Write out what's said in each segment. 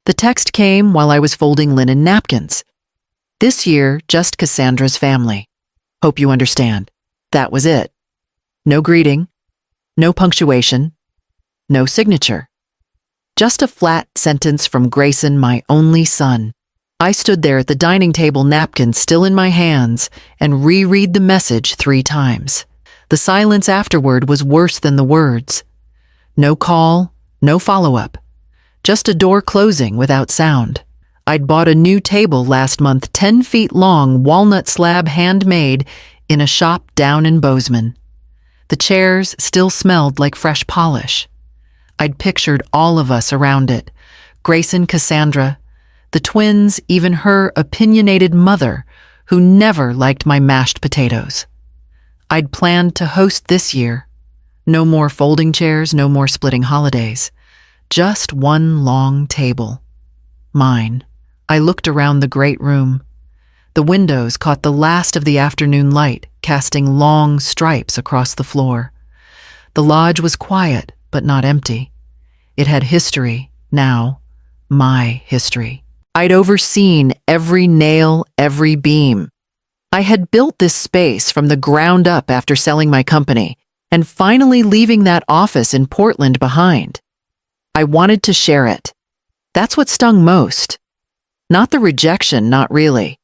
The text came while I was folding linen napkins. This year, just Cassandra's family. Hope you understand. That was it. No greeting, no punctuation, no signature. Just a flat sentence from Grayson, my only son. I stood there at the dining table, napkin still in my hands, and reread the message 3 times. The silence afterward was worse than the words. No call, no follow-up. Just a door closing without sound. I'd bought a new table last month, 10 feet long, walnut slab handmade in a shop down in Bozeman. The chairs still smelled like fresh polish. I'd pictured all of us around it. Grayson, Cassandra, the twins, even her opinionated mother, who never liked my mashed potatoes. I'd planned to host this year. No more folding chairs, no more splitting holidays. Just one long table. Mine. I looked around the great room. The windows caught the last of the afternoon light, casting long stripes across the floor. The lodge was quiet, but not empty. It had history, now, my history. I'd overseen every nail, every beam. I had built this space from the ground up after selling my company, and finally leaving that office in Portland behind. I wanted to share it. That's what stung most. Not the rejection, not really,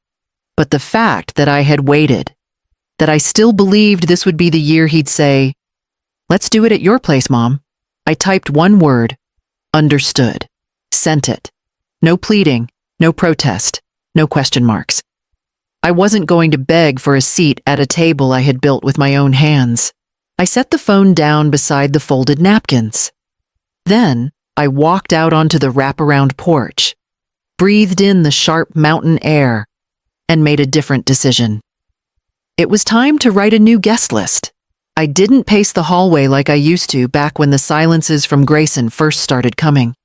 but the fact that I had waited, that I still believed this would be the year he'd say, "Let's do it at your place, Mom." I typed one word, understood, sent it. No pleading, no protest, no question marks. I wasn't going to beg for a seat at a table I had built with my own hands. I set the phone down beside the folded napkins. Then I walked out onto the wraparound porch, breathed in the sharp mountain air, and made a different decision. It was time to write a new guest list. I didn't pace the hallway like I used to back when the silences from Grayson first started coming.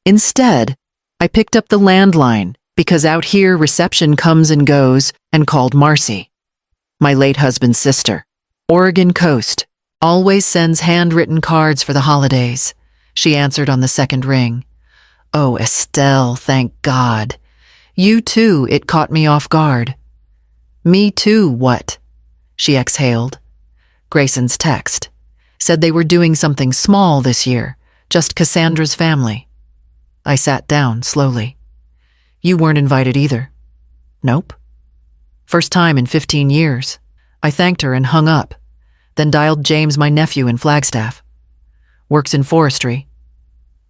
Instead, I picked up the landline because out here reception comes and goes, and called Marcy, my late husband's sister. Oregon coast, always sends handwritten cards for the holidays. She answered on the second ring. "Oh, Estelle, thank God. You too, it caught me off guard." "Me too, what?" She exhaled. Grayson's text said they were doing something small this year, just Cassandra's family. I sat down slowly. "You weren't invited either." "Nope." "First time in 15 years. I thanked her and hung up, then dialed James, my nephew in Flagstaff. Works in forestry.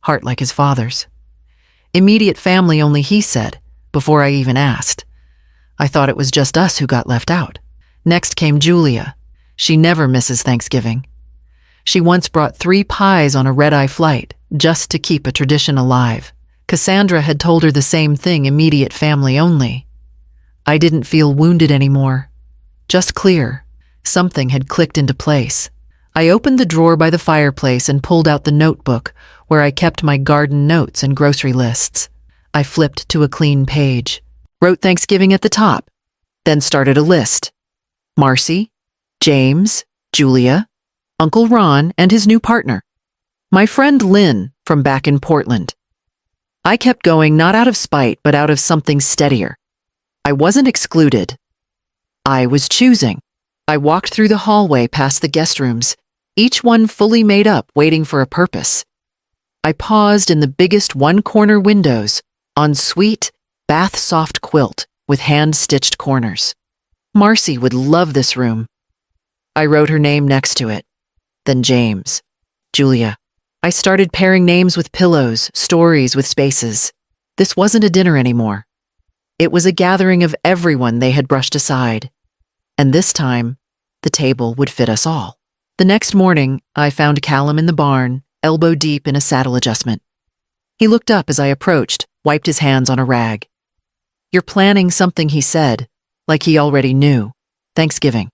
Heart like his father's. Immediate family only, he said, before I even asked. I thought it was just us who got left out. Next came Julia. She never misses Thanksgiving. She once brought 3 pies on a red-eye flight, just to keep a tradition alive. Cassandra had told her the same thing, immediate family only. I didn't feel wounded anymore. Just clear. Something had clicked into place. I opened the drawer by the fireplace and pulled out the notebook where I kept my garden notes and grocery lists. I flipped to a clean page, wrote Thanksgiving at the top, then started a list. Marcy, James, Julia, Uncle Ron, and his new partner. My friend Lynn from back in Portland. I kept going, not out of spite, but out of something steadier. I wasn't excluded. I was choosing. I walked through the hallway past the guest rooms, each one fully made up, waiting for a purpose. I paused in the biggest one-corner windows, en suite, bath-soft quilt with hand-stitched corners. Marcy would love this room. I wrote her name next to it. Then James. Julia. I started pairing names with pillows, stories with spaces. This wasn't a dinner anymore. It was a gathering of everyone they had brushed aside. And this time, the table would fit us all. The next morning, I found Callum in the barn, elbow deep in a saddle adjustment. He looked up as I approached, wiped his hands on a rag. "You're planning something," he said, like he already knew. "Thanksgiving.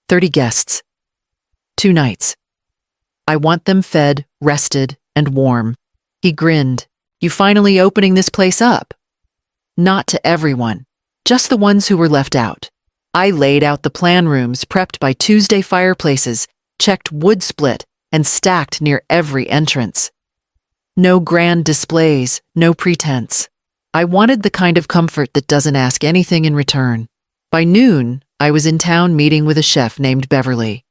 30 guests. 2 nights. I want them fed, rested, and warm." He grinned. "You finally opening this place up?" "Not to everyone, just the ones who were left out." I laid out the plan rooms prepped by Tuesday fireplaces, checked wood split, and stacked near every entrance. No grand displays, no pretense. I wanted the kind of comfort that doesn't ask anything in return. By noon, I was in town meeting with a chef named Beverly.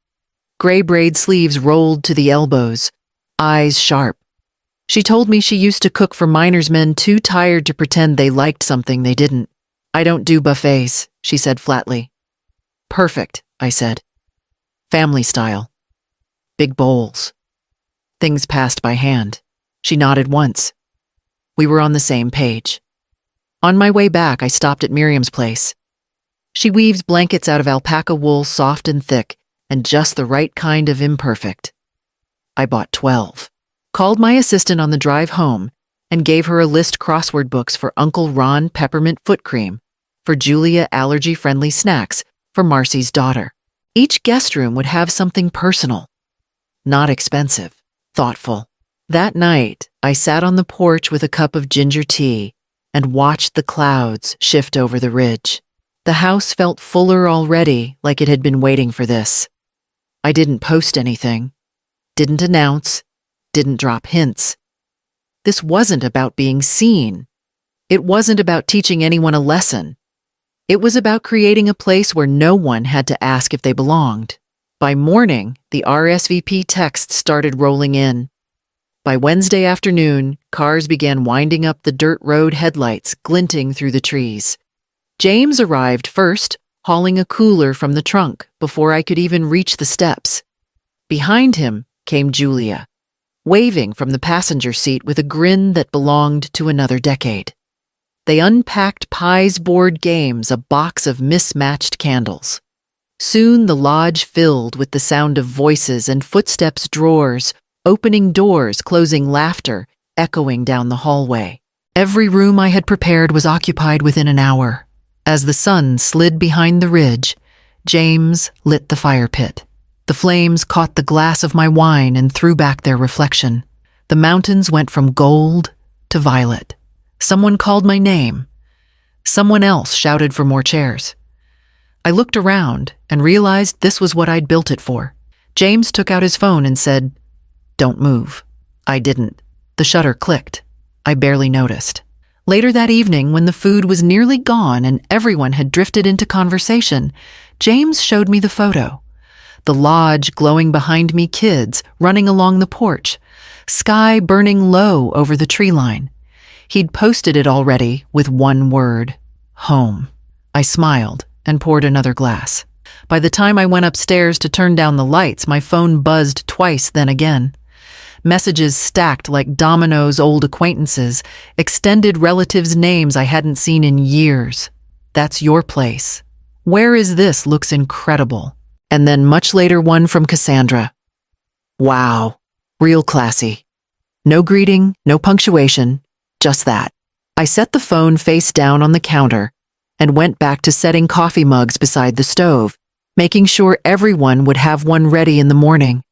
Gray braid sleeves rolled to the elbows, eyes sharp. She told me she used to cook for miners' men too tired to pretend they liked something they didn't. I don't do buffets, she said flatly. Perfect, I said. Family style. Big bowls. Things passed by hand. She nodded once. We were on the same page. On my way back, I stopped at Miriam's place. She weaves blankets out of alpaca wool, soft and thick, and just the right kind of imperfect. I bought 12. Called my assistant on the drive home and gave her a list crossword books for Uncle Ron peppermint foot cream, for Julia allergy-friendly snacks, for Marcy's daughter. Each guest room would have something personal. Not expensive, thoughtful. That night, I sat on the porch with a cup of ginger tea and watched the clouds shift over the ridge. The house felt fuller already, like it had been waiting for this. I didn't post anything, didn't announce, didn't drop hints. This wasn't about being seen. It wasn't about teaching anyone a lesson. It was about creating a place where no one had to ask if they belonged. By morning, the RSVP texts started rolling in. By Wednesday afternoon, cars began winding up the dirt road headlights, glinting through the trees. James arrived first, hauling a cooler from the trunk before I could even reach the steps. Behind him came Julia, waving from the passenger seat with a grin that belonged to another decade. They unpacked Pie's board games, a box of mismatched candles. Soon the lodge filled with the sound of voices and footsteps, drawers, opening doors, closing laughter, echoing down the hallway. Every room I had prepared was occupied within an hour. As the sun slid behind the ridge, James lit the fire pit. The flames caught the glass of my wine and threw back their reflection. The mountains went from gold to violet. Someone called my name. Someone else shouted for more chairs. I looked around and realized this was what I'd built it for. James took out his phone and said, "Don't move." I didn't. The shutter clicked. I barely noticed. Later that evening, when the food was nearly gone and everyone had drifted into conversation, James showed me the photo. The lodge glowing behind me, kids running along the porch, sky burning low over the tree line. He'd posted it already with one word: home. I smiled and poured another glass. By the time I went upstairs to turn down the lights, my phone buzzed twice, then again. Messages stacked like dominoes, old acquaintances, extended relatives' names I hadn't seen in years. "That's your place." "Where is this? Looks incredible." And then much later, one from Cassandra. "Wow, real classy." No greeting, no punctuation, just that. I set the phone face down on the counter and went back to setting coffee mugs beside the stove, making sure everyone would have one ready in the morning.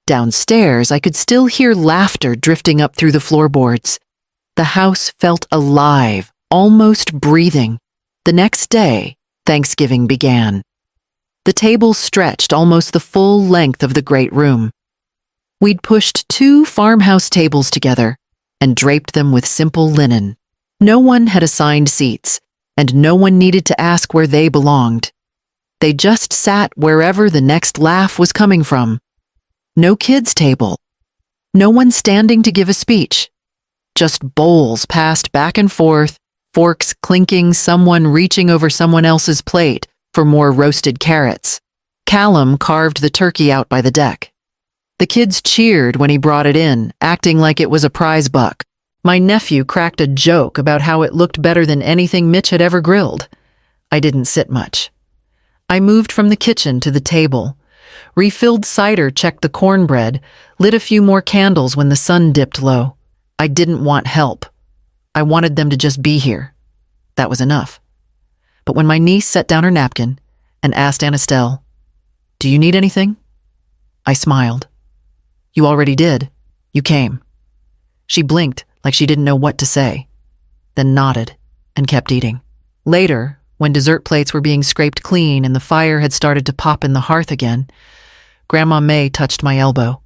Downstairs, I could still hear laughter drifting up through the floorboards. The house felt alive, almost breathing. The next day, Thanksgiving began. The table stretched almost the full length of the great room. We'd pushed 2 farmhouse tables together and draped them with simple linen. No one had assigned seats, and no one needed to ask where they belonged. They just sat wherever the next laugh was coming from. No kids' table. No one standing to give a speech. Just bowls passed back and forth, forks clinking, someone reaching over someone else's plate for more roasted carrots. Callum carved the turkey out by the deck. The kids cheered when he brought it in, acting like it was a prize buck. My nephew cracked a joke about how it looked better than anything Mitch had ever grilled. I didn't sit much. I moved from the kitchen to the table, refilled cider, checked the cornbread, lit a few more candles when the sun dipped low. I didn't want help. I wanted them to just be here. That was enough. But when my niece set down her napkin and asked Anastelle, "Do you need anything?" I smiled. "You already did. You came." She blinked like she didn't know what to say, then nodded and kept eating. Later, when dessert plates were being scraped clean and the fire had started to pop in the hearth again, Grandma May touched my elbow.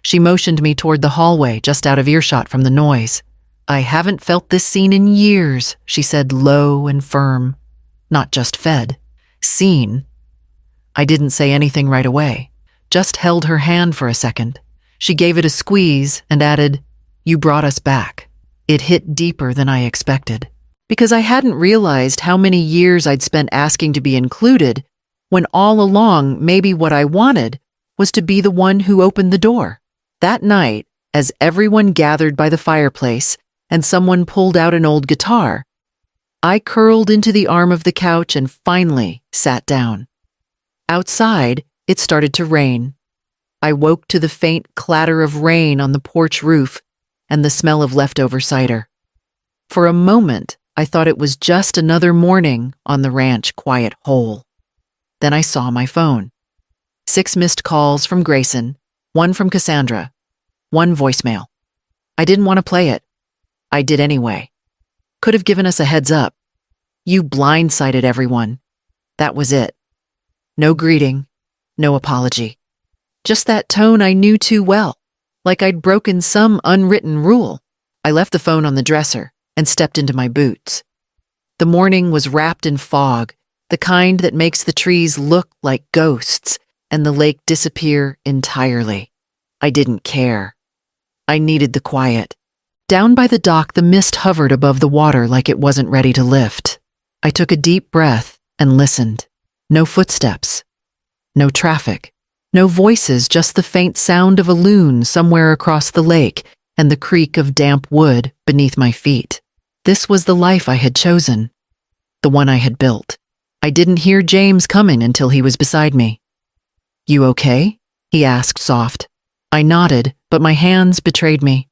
She motioned me toward the hallway just out of earshot from the noise. "I haven't felt this seen in years," she said, low and firm. Not just fed. Seen. I didn't say anything right away, just held her hand for a second. She gave it a squeeze and added, "You brought us back." It hit deeper than I expected, because I hadn't realized how many years I'd spent asking to be included, when all along maybe what I wanted was to be the one who opened the door. That night, as everyone gathered by the fireplace and someone pulled out an old guitar, I curled into the arm of the couch and finally sat down. Outside, it started to rain. I woke to the faint clatter of rain on the porch roof and the smell of leftover cider. For a moment, I thought it was just another morning on the ranch quiet hole. Then I saw my phone. 6 missed calls from Grayson, 1 from Cassandra, 1 voicemail. I didn't want to play it. I did anyway. Could have given us a heads up. "You blindsided everyone." That was it. No greeting, no apology. Just that tone I knew too well, like I'd broken some unwritten rule. I left the phone on the dresser and stepped into my boots. The morning was wrapped in fog, the kind that makes the trees look like ghosts and the lake disappear entirely. I didn't care. I needed the quiet. Down by the dock, the mist hovered above the water like it wasn't ready to lift. I took a deep breath and listened. No footsteps. No traffic. No voices, just the faint sound of a loon somewhere across the lake and the creak of damp wood beneath my feet. This was the life I had chosen. The one I had built. I didn't hear James coming until he was beside me. "You okay?" he asked, soft. I nodded, but my hands betrayed me.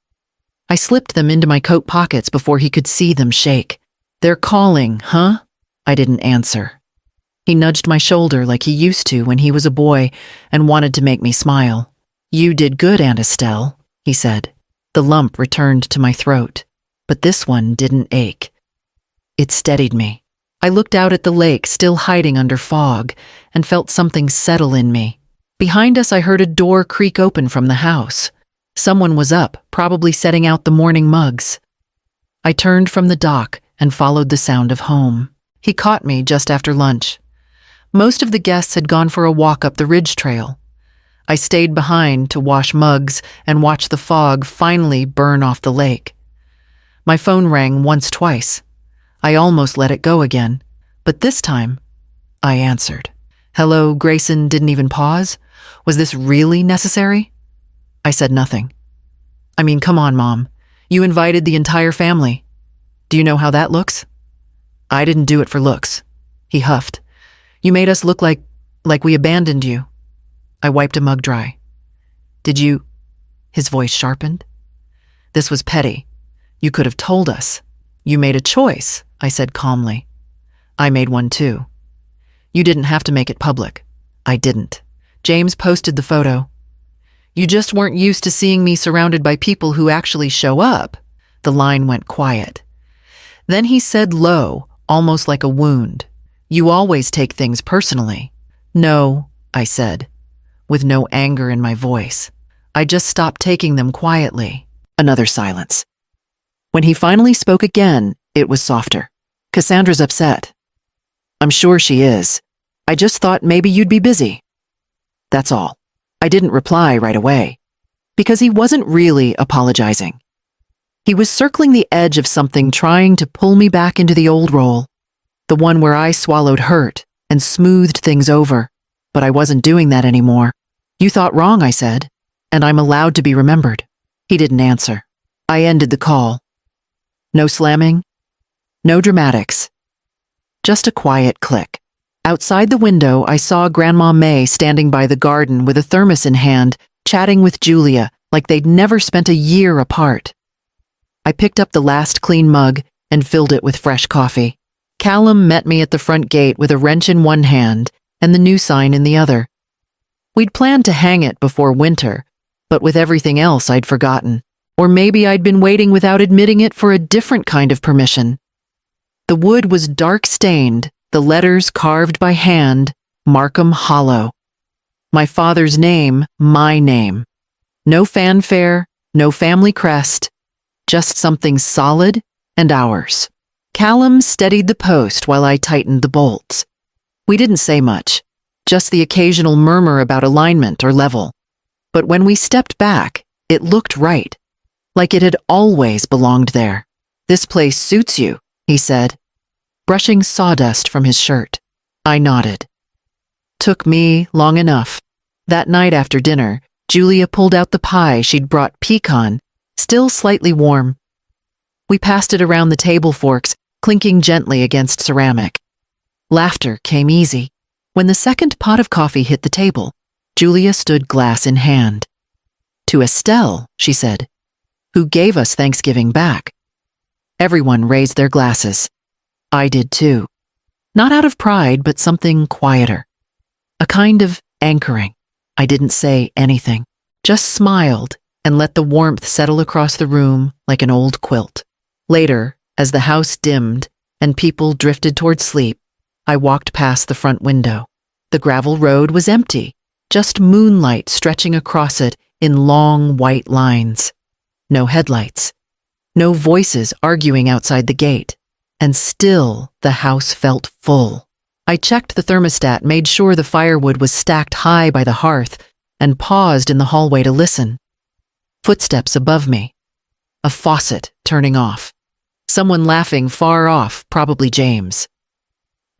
I slipped them into my coat pockets before he could see them shake. "They're calling, huh?" I didn't answer. He nudged my shoulder like he used to when he was a boy and wanted to make me smile. "You did good, Aunt Estelle," he said. The lump returned to my throat, but this one didn't ache. It steadied me. I looked out at the lake, still hiding under fog, and felt something settle in me. Behind us, I heard a door creak open from the house. Someone was up, probably setting out the morning mugs. I turned from the dock and followed the sound of home. He caught me just after lunch. Most of the guests had gone for a walk up the ridge trail. I stayed behind to wash mugs and watch the fog finally burn off the lake. My phone rang once, twice. I almost let it go again, but this time, I answered. "Hello," Grayson didn't even pause. Was this really necessary? I said nothing. "I mean, come on, Mom. You invited the entire family. Do you know how that looks?" "I didn't do it for looks," he huffed. "You made us look like we abandoned you." I wiped a mug dry. "Did you?" His voice sharpened. "This was petty. You could have told us. You made a choice," I said calmly. "I made one too. You didn't have to make it public." I didn't. James posted the photo. "You just weren't used to seeing me surrounded by people who actually show up." The line went quiet. Then he said low, almost like a wound, "You always take things personally." "No," I said, with no anger in my voice. I just stopped taking them quietly. Another silence. When he finally spoke again, it was softer. "Cassandra's upset." "I'm sure she is. I just thought maybe you'd be busy." That's all. I didn't reply right away, because he wasn't really apologizing. He was circling the edge of something, trying to pull me back into the old role, the one where I swallowed hurt and smoothed things over, but I wasn't doing that anymore. "You thought wrong," I said, "and I'm allowed to be remembered." He didn't answer. I ended the call. No slamming, no dramatics, just a quiet click. Outside the window, I saw Grandma May standing by the garden with a thermos in hand, chatting with Julia like they'd never spent a year apart. I picked up the last clean mug and filled it with fresh coffee. Callum met me at the front gate with a wrench in one hand and the new sign in the other. We'd planned to hang it before winter, but with everything else I'd forgotten. Or maybe I'd been waiting without admitting it for a different kind of permission. The wood was dark-stained, the letters carved by hand, Markham Hollow. My father's name, my name. No fanfare, no family crest, just something solid and ours. Callum steadied the post while I tightened the bolts. We didn't say much, just the occasional murmur about alignment or level. But when we stepped back, it looked right, like it had always belonged there. "This place suits you," he said, brushing sawdust from his shirt. I nodded. Took me long enough. That night after dinner, Julia pulled out the pie she'd brought pecan, still slightly warm. We passed it around the table forks, clinking gently against ceramic. Laughter came easy. When the second pot of coffee hit the table, Julia stood glass in hand. "To Estelle," she said, "who gave us Thanksgiving back." Everyone raised their glasses. I did too. Not out of pride, but something quieter. A kind of anchoring. I didn't say anything, just smiled and let the warmth settle across the room like an old quilt. Later, as the house dimmed and people drifted toward sleep, I walked past the front window. The gravel road was empty, just moonlight stretching across it in long white lines. No headlights. No voices arguing outside the gate. And still, the house felt full. I checked the thermostat, made sure the firewood was stacked high by the hearth, and paused in the hallway to listen. Footsteps above me. A faucet turning off. Someone laughing far off, probably James.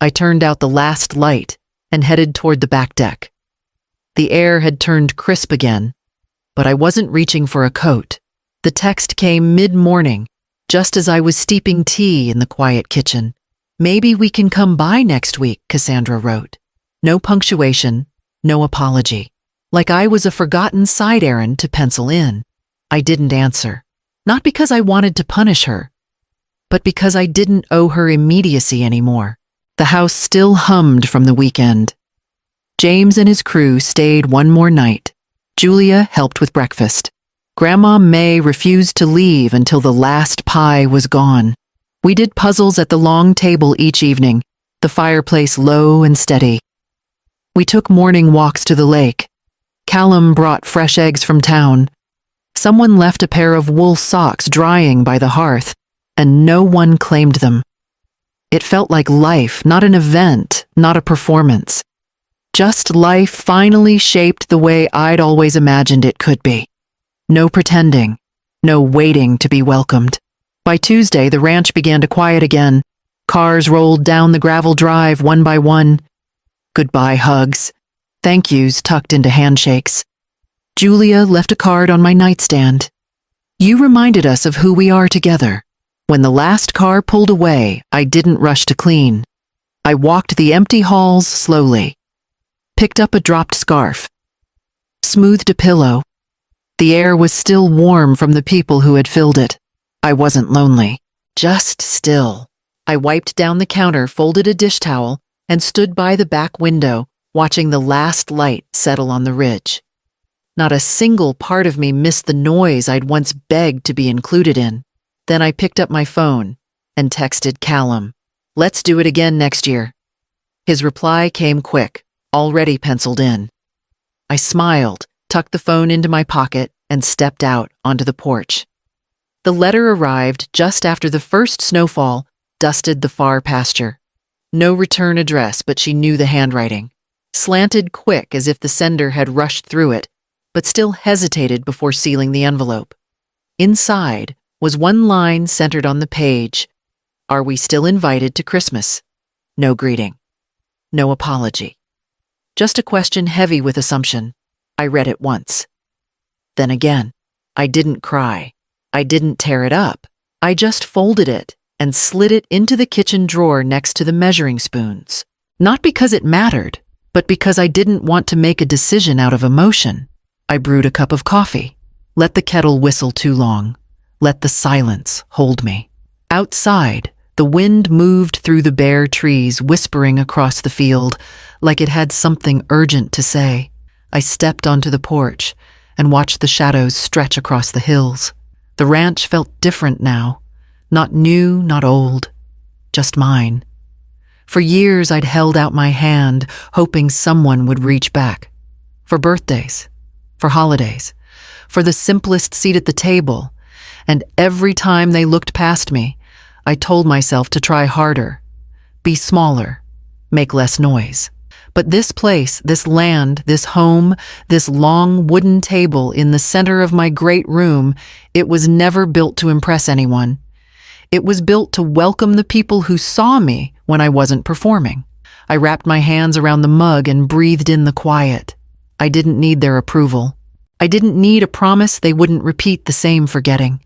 I turned out the last light and headed toward the back deck. The air had turned crisp again, but I wasn't reaching for a coat. The text came mid-morning, just as I was steeping tea in the quiet kitchen. "Maybe we can come by next week," Cassandra wrote. No punctuation, no apology. Like I was a forgotten side errand to pencil in. I didn't answer. Not because I wanted to punish her, but because I didn't owe her immediacy anymore. The house still hummed from the weekend. James and his crew stayed one more night. Julia helped with breakfast. Grandma May refused to leave until the last pie was gone. We did puzzles at the long table each evening, the fireplace low and steady. We took morning walks to the lake. Callum brought fresh eggs from town. Someone left a pair of wool socks drying by the hearth, and no one claimed them. It felt like life, not an event, not a performance. Just life finally shaped the way I'd always imagined it could be. No pretending, no waiting to be welcomed. By Tuesday, the ranch began to quiet again. Cars rolled down the gravel drive one by one. Goodbye hugs, thank yous tucked into handshakes. Julia left a card on my nightstand. "You reminded us of who we are together." When the last car pulled away, I didn't rush to clean. I walked the empty halls slowly. Picked up a dropped scarf. Smoothed a pillow. The air was still warm from the people who had filled it. I wasn't lonely, just still. I wiped down the counter, folded a dish towel, and stood by the back window, watching the last light settle on the ridge. Not a single part of me missed the noise I'd once begged to be included in. Then I picked up my phone and texted Callum, "Let's do it again next year." His reply came quick, already penciled in. I smiled, tucked the phone into my pocket, and stepped out onto the porch. The letter arrived just after the first snowfall dusted the far pasture. No return address, but she knew the handwriting. Slanted quick as if the sender had rushed through it, but still hesitated before sealing the envelope. Inside was one line centered on the page. "Are we still invited to Christmas?" No greeting. No apology. Just a question heavy with assumption. I read it once. Then again. I didn't cry. I didn't tear it up. I just folded it and slid it into the kitchen drawer next to the measuring spoons. Not because it mattered, but because I didn't want to make a decision out of emotion. I brewed a cup of coffee. Let the kettle whistle too long. Let the silence hold me. Outside, the wind moved through the bare trees, whispering across the field, like it had something urgent to say. I stepped onto the porch and watched the shadows stretch across the hills. The ranch felt different now. Not new, not old. Just mine. For years I'd held out my hand, hoping someone would reach back. For birthdays. For holidays. for the simplest seat at the table, and every time they looked past me, I told myself to try harder, be smaller, make less noise. But this place, this land, this home, this long wooden table in the center of my great room, it was never built to impress anyone. It was built to welcome the people who saw me when I wasn't performing. I wrapped my hands around the mug and breathed in the quiet. I didn't need their approval. I didn't need a promise they wouldn't repeat the same forgetting.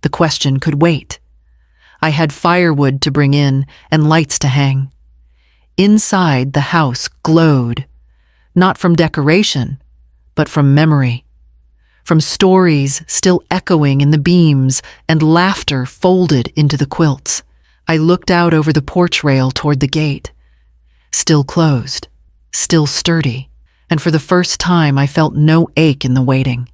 The question could wait. I had firewood to bring in and lights to hang. Inside, the house glowed, not from decoration, but from memory, from stories still echoing in the beams and laughter folded into the quilts. I looked out over the porch rail toward the gate, still closed, still sturdy, and for the first time I felt no ache in the waiting.